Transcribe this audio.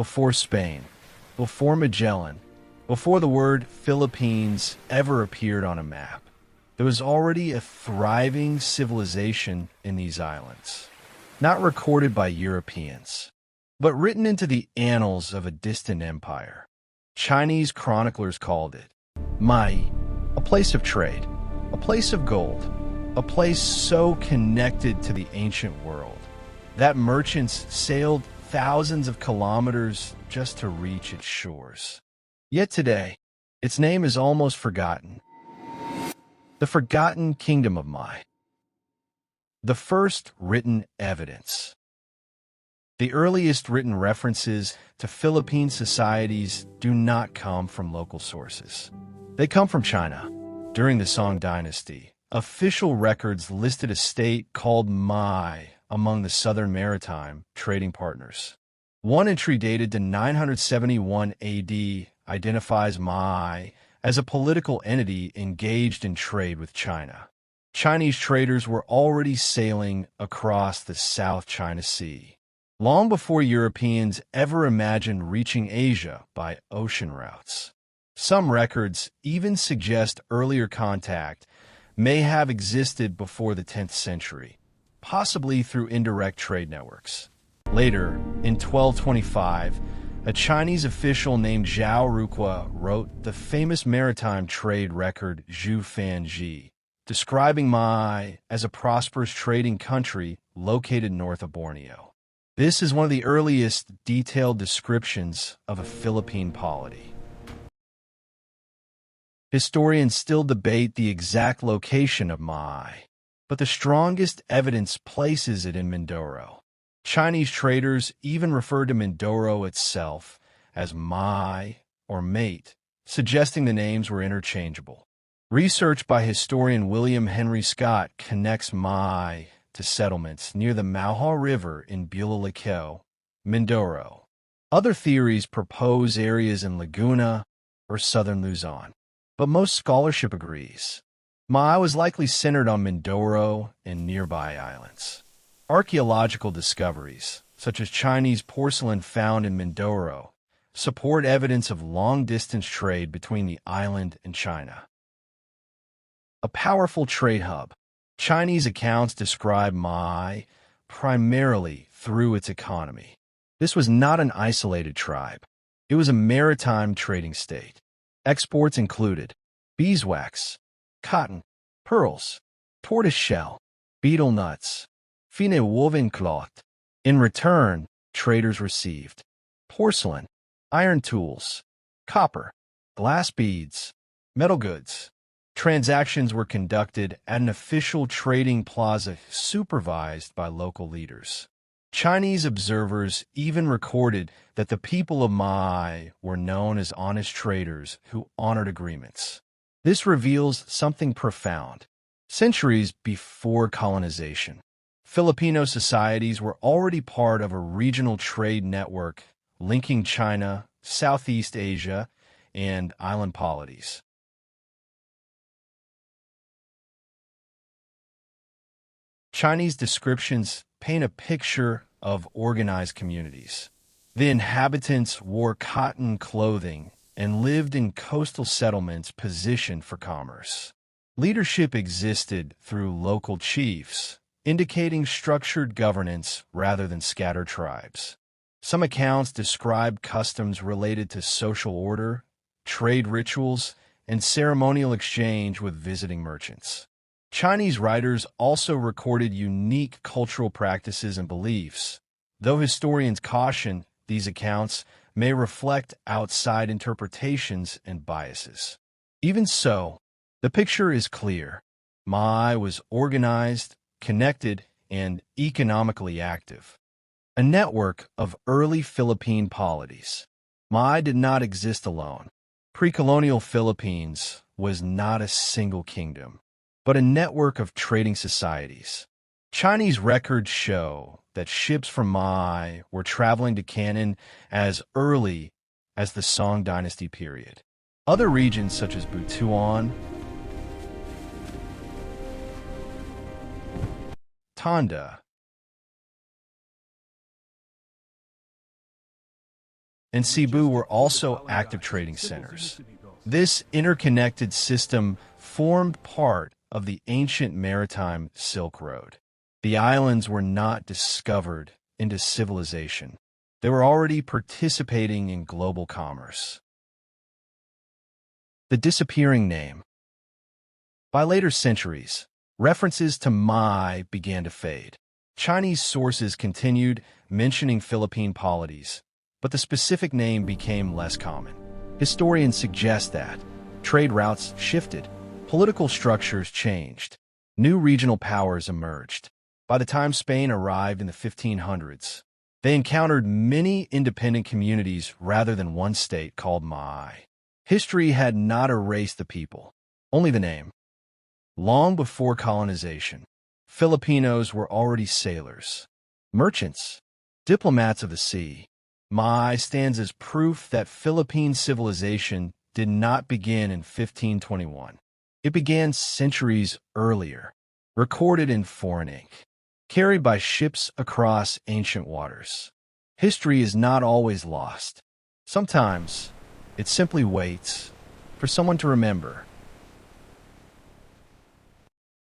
before Spain, before Magellan, before the word Philippines ever appeared on a map. There was already a thriving civilization in these islands, not recorded by Europeans, but written into the annals of a distant empire. Chinese chroniclers called it Mai, a place of trade, a place of gold, a place so connected to the ancient world that merchants sailed thousands of kilometers just to reach its shores. Yet today, its name is almost forgotten. The Forgotten Kingdom of Mai. The first written evidence. The earliest written references to Philippine societies do not come from local sources. They come from China. During the Song dynasty, official records listed a state called Mai among the southern maritime trading partners. One entry dated to 971 AD identifies Mai as a political entity engaged in trade with China. Chinese traders were already sailing across the South China Sea, long before Europeans ever imagined reaching Asia by ocean routes. Some records even suggest earlier contact may have existed before the 10th century, possibly through indirect trade networks. Later, in 1225, a Chinese official named Zhao Ruqua wrote the famous maritime trade record Zhu Fanji, describing Mai as a prosperous trading country located north of Borneo. This is one of the earliest detailed descriptions of a Philippine polity. Historians still debate the exact location of Mai, but the strongest evidence places it in Mindoro. Chinese traders even referred to Mindoro itself as Mai or Mate, suggesting the names were interchangeable. Research by historian William Henry Scott connects Mai to settlements near the Mauha River in Bulalicao, Mindoro. Other theories propose areas in Laguna or southern Luzon, but most scholarship agrees Mai was likely centered on Mindoro and nearby islands. Archaeological discoveries, such as Chinese porcelain found in Mindoro, support evidence of long-distance trade between the island and China. A powerful trade hub, Chinese accounts describe Mai primarily through its economy. This was not an isolated tribe. It was a maritime trading state. Exports included beeswax, cotton, pearls, tortoiseshell, betel nuts, fine woven cloth. In return, traders received porcelain, iron tools, copper, glass beads, metal goods. Transactions were conducted at an official trading plaza supervised by local leaders. Chinese observers even recorded that the people of Mai were known as honest traders who honored agreements. This reveals something profound. Centuries before colonization, Filipino societies were already part of a regional trade network linking China, Southeast Asia, and island polities. Chinese descriptions paint a picture of organized communities. The inhabitants wore cotton clothing and lived in coastal settlements positioned for commerce. Leadership existed through local chiefs, indicating structured governance rather than scattered tribes. Some accounts describe customs related to social order, trade rituals, and ceremonial exchange with visiting merchants. Chinese writers also recorded unique cultural practices and beliefs, though historians caution these accounts may reflect outside interpretations and biases. Even so, the picture is clear. Mai was organized, connected, and economically active. A network of early Philippine polities. Mai did not exist alone. Pre-colonial Philippines was not a single kingdom, but a network of trading societies. Chinese records show that ships from Mai were traveling to Canton as early as the Song dynasty period. Other regions such as Butuan, Tonda, and Cebu were also active trading centers. This interconnected system formed part of the ancient maritime Silk Road. The islands were not discovered into civilization. They were already participating in global commerce. The disappearing name. By later centuries, references to Mai began to fade. Chinese sources continued mentioning Philippine polities, but the specific name became less common. Historians suggest that trade routes shifted, political structures changed, new regional powers emerged. By the time Spain arrived in the 1500s, they encountered many independent communities rather than one state called Mai. History had not erased the people, only the name. Long before colonization, Filipinos were already sailors, merchants, diplomats of the sea. Mai stands as proof that Philippine civilization did not begin in 1521. It began centuries earlier, recorded in foreign ink, carried by ships across ancient waters. History is not always lost. Sometimes, it simply waits for someone to remember.